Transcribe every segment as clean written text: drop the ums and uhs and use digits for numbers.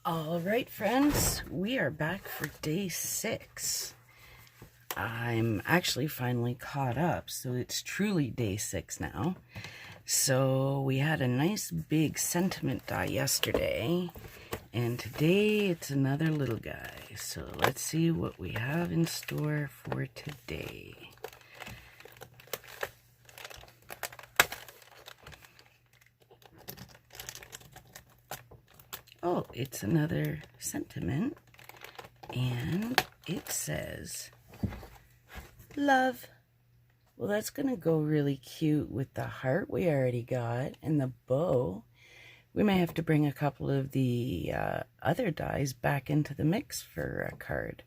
All right, friends, we are back for day 6. I'm actually finally caught up, so it's truly day 6 now. So we had a nice big sentiment die yesterday, and today it's another little guy. So let's see what we have in store for today. Oh, it's another sentiment, and it says, love. Well, that's going to go really cute with the heart we already got and the bow. We may have to bring a couple of the other dies back into the mix for a card.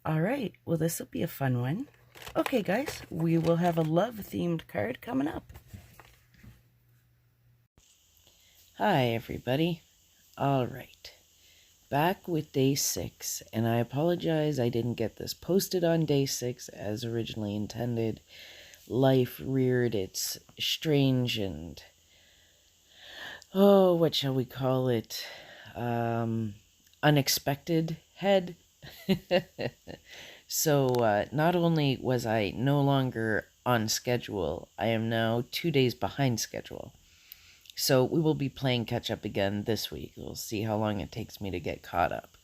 All right, well, this will be a fun one. Okay, guys, we will have a love-themed card coming up. Hi, everybody. All right, back with day 6, and I apologize I didn't get this posted on day 6 as originally intended. Life reared its strange and, what shall we call it, unexpected head. So not only was I no longer on schedule, I am now 2 days behind schedule. So we will be playing catch up again this week. We'll see how long it takes me to get caught up.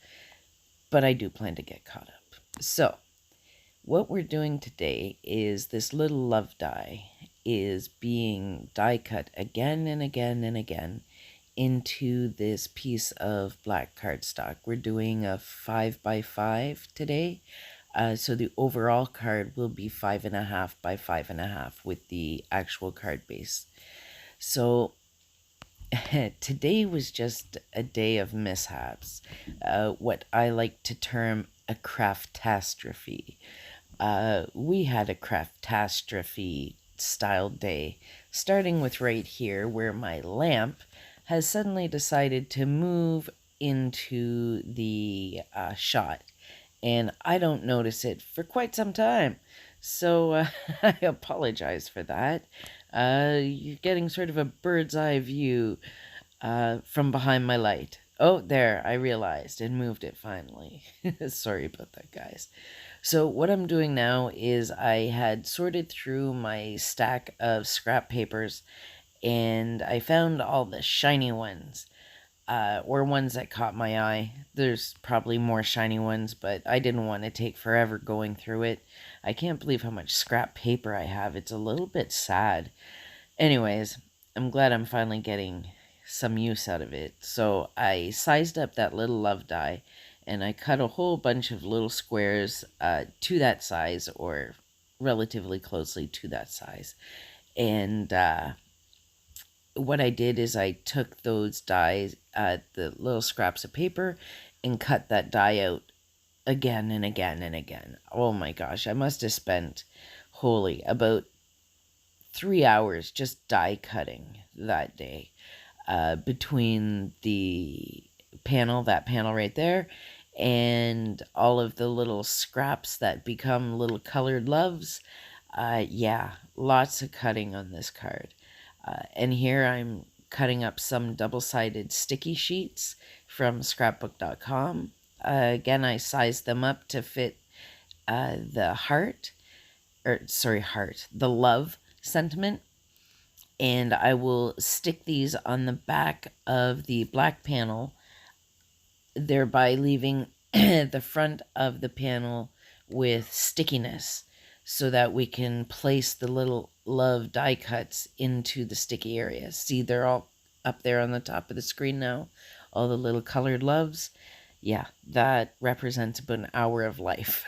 But I do plan to get caught up. So what we're doing today is this little love die is being die cut again and again and again into this piece of black cardstock. We're doing a 5x5 today. So the overall card will be 5.5 by 5.5 with the actual card base. So today was just a day of mishaps, what I like to term a craftastrophe. We had a craftastrophe style day, starting with right here where my lamp has suddenly decided to move into the shot, and I don't notice it for quite some time. So I apologize for that. You're getting sort of a bird's eye view from behind my light. Oh, there, I realized and moved it finally. Sorry about that, guys. So what I'm doing now is I had sorted through my stack of scrap papers, and I found all the shiny ones, or ones that caught my eye. There's probably more shiny ones, but I didn't want to take forever going through it. I can't believe how much scrap paper I have. It's a little bit sad. Anyways, I'm glad I'm finally getting some use out of it. So I sized up that little love die, and I cut a whole bunch of little squares to that size, or relatively closely to that size. And what I did is I took those dies, the little scraps of paper, and cut that die out again and again and again. Oh my gosh, I must have spent, about 3 hours just die cutting that day, between the panel, that panel right there, and all of the little scraps that become little colored loves. Yeah, lots of cutting on this card. And here I'm cutting up some double-sided sticky sheets from scrapbook.com. Again, I sized them up to fit the the love sentiment. And I will stick these on the back of the black panel, thereby leaving the front of the panel with stickiness, so that we can place the little love die cuts into the sticky areas. See, they're all up there on the top of the screen now, all the little colored loves. Yeah, that represents about an hour of life.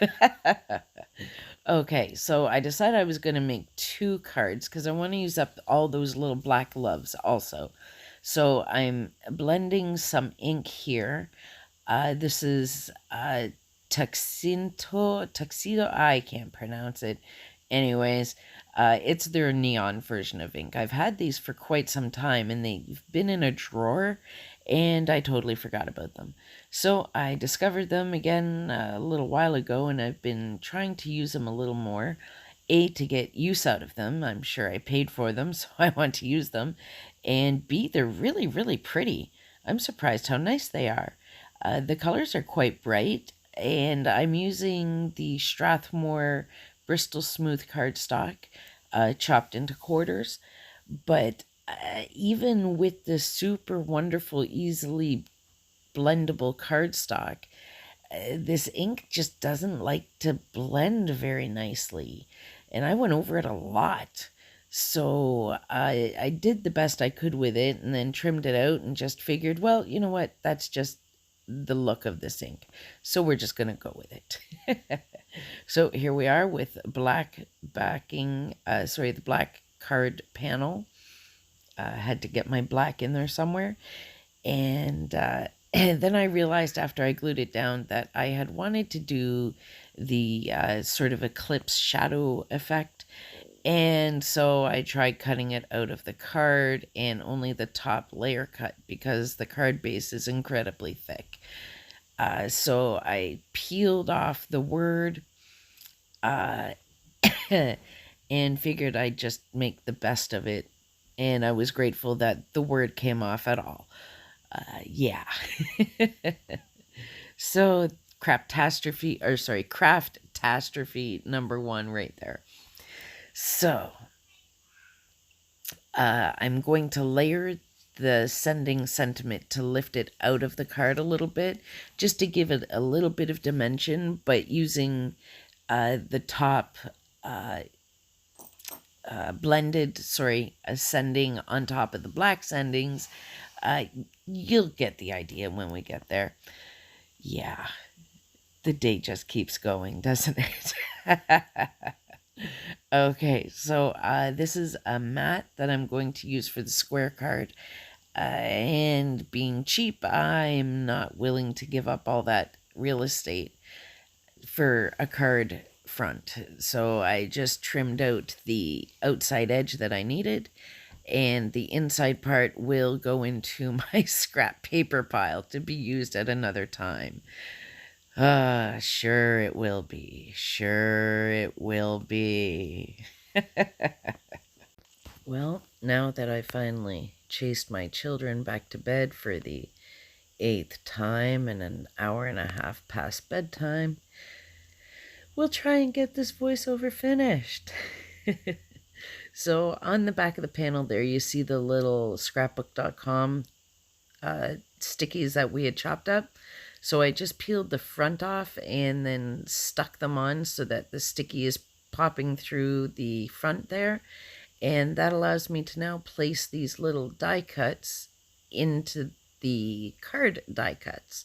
Okay, so I decided I was going to make 2 cards because I want to use up all those little black loves also. So I'm blending some ink here. This is Tuxedo, I can't pronounce it. Anyways, it's their neon version of ink. I've had these for quite some time, and they've been in a drawer, and I totally forgot about them. So I discovered them again a little while ago, and I've been trying to use them a little more. A, to get use out of them. I'm sure I paid for them, so I want to use them. And B, they're really, really pretty. I'm surprised how nice they are. The colors are quite bright, and I'm using the Strathmore Bristol Smooth cardstock, chopped into quarters. But even with the super wonderful, easily blendable cardstock, this ink just doesn't like to blend very nicely. And I went over it a lot. So I did the best I could with it and then trimmed it out and just figured, well, you know what? That's just the look of this ink. So we're just going to go with it. So here we are with black backing, the black card panel. Had to get my black in there somewhere. And then I realized after I glued it down that I had wanted to do the sort of eclipse shadow effect. And so I tried cutting it out of the card and only the top layer cut because the card base is incredibly thick. So I peeled off the word and figured I'd just make the best of it. And I was grateful that the word came off at all. Yeah. So Craftastrophe #1 right there. So I'm going to layer the sending sentiment to lift it out of the card a little bit, just to give it a little bit of dimension, but using the top blended, sending on top of the black sendings. You'll get the idea when we get there. Yeah, the day just keeps going, doesn't it? Okay, so this is a mat that I'm going to use for the square card. And being cheap, I'm not willing to give up all that real estate for a card front. So I just trimmed out the outside edge that I needed, and the inside part will go into my scrap paper pile to be used at another time. Sure it will be. Sure it will be. Well, now that I finally chased my children back to bed for the 8th time and an hour and a half past bedtime, we'll try and get this voiceover finished. So on the back of the panel there, you see the little scrapbook.com stickies that we had chopped up. So I just peeled the front off and then stuck them on so that the sticky is popping through the front there. And that allows me to now place these little die cuts into the card die cuts.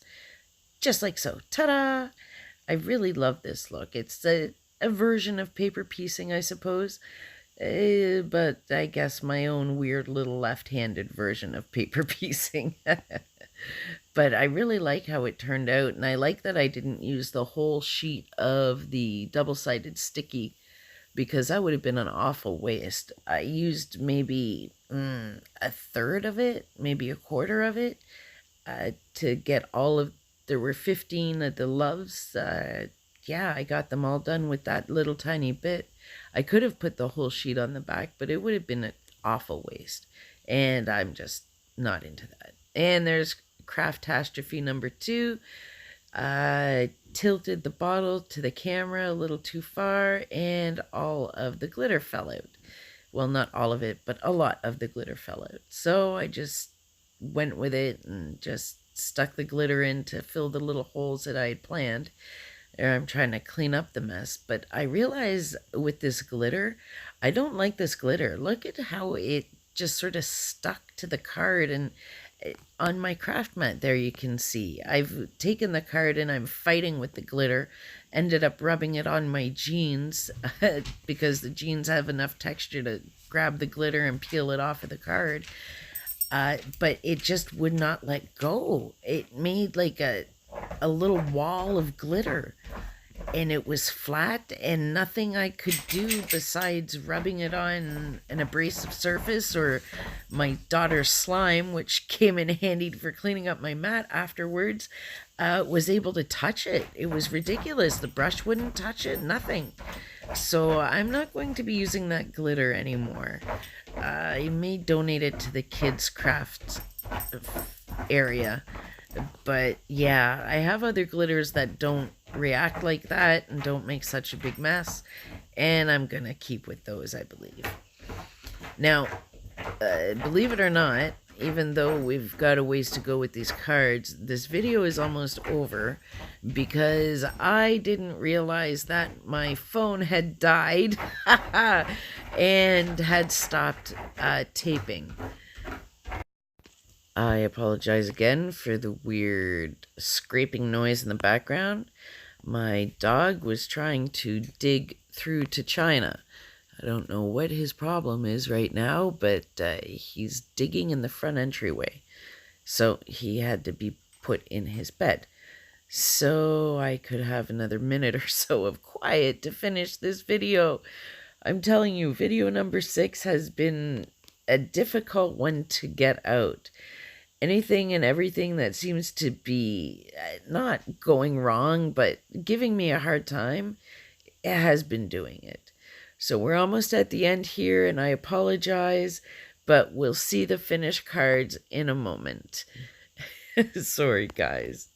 Just like so. Ta-da! I really love this look. It's a version of paper piecing, I suppose. But I guess my own weird little left-handed version of paper piecing. But I really like how it turned out, and I like that I didn't use the whole sheet of the double-sided sticky, because that would have been an awful waste. I used maybe a third of it, maybe a quarter of it, to get all of, there were 15 of the loves. Yeah, I got them all done with that little tiny bit. I could have put the whole sheet on the back, but it would have been an awful waste. And I'm just not into that. And there's Craftastrophe #2. Tilted the bottle to the camera a little too far, and all of the glitter fell out. Well, not all of it, but a lot of the glitter fell out. So I just went with it and just stuck the glitter in to fill the little holes that I had planned. I'm trying to clean up the mess, but I realize with this glitter, I don't like this glitter. Look at how it just sort of stuck to the card, and on my craft mat there you can see I've taken the card and I'm fighting with the glitter, ended up rubbing it on my jeans because the jeans have enough texture to grab the glitter and peel it off of the card, but it just would not let go. It made like a little wall of glitter, and it was flat, and nothing I could do besides rubbing it on an abrasive surface or my daughter's slime, which came in handy for cleaning up my mat afterwards, was able to touch it. It was ridiculous. The brush wouldn't touch it, nothing. So I'm not going to be using that glitter anymore. I may donate it to the kids' craft area But yeah, I have other glitters that don't react like that and don't make such a big mess. And I'm going to keep with those, I believe. Now, believe it or not, even though we've got a ways to go with these cards, this video is almost over because I didn't realize that my phone had died and had stopped taping. I apologize again for the weird scraping noise in the background. My dog was trying to dig through to China. I don't know what his problem is right now, but he's digging in the front entryway. So he had to be put in his bed. So I could have another minute or so of quiet to finish this video. I'm telling you, video number 6 has been a difficult one to get out. Anything and everything that seems to be not going wrong, but giving me a hard time, it has been doing it. So we're almost at the end here, and I apologize, but we'll see the finished cards in a moment. Sorry, guys.